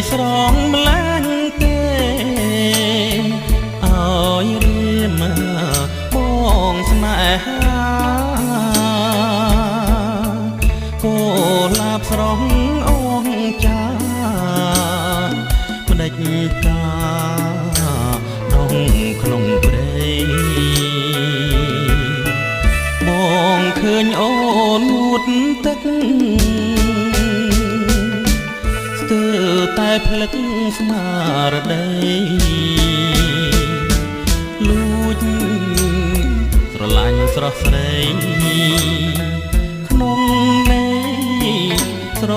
ស្រងម្លែងទេឲ្យរៀមបងស្នេហាគោលាបស្រងអងចាម្ដេចតាដងក្នុងព្រៃបងឃើញអូនងូតទឹកស្ទើរតែភ្លឹកស្មារតីលួចស្រឡាញ់ស្រស់ស្រីក្នុងន័យស្រ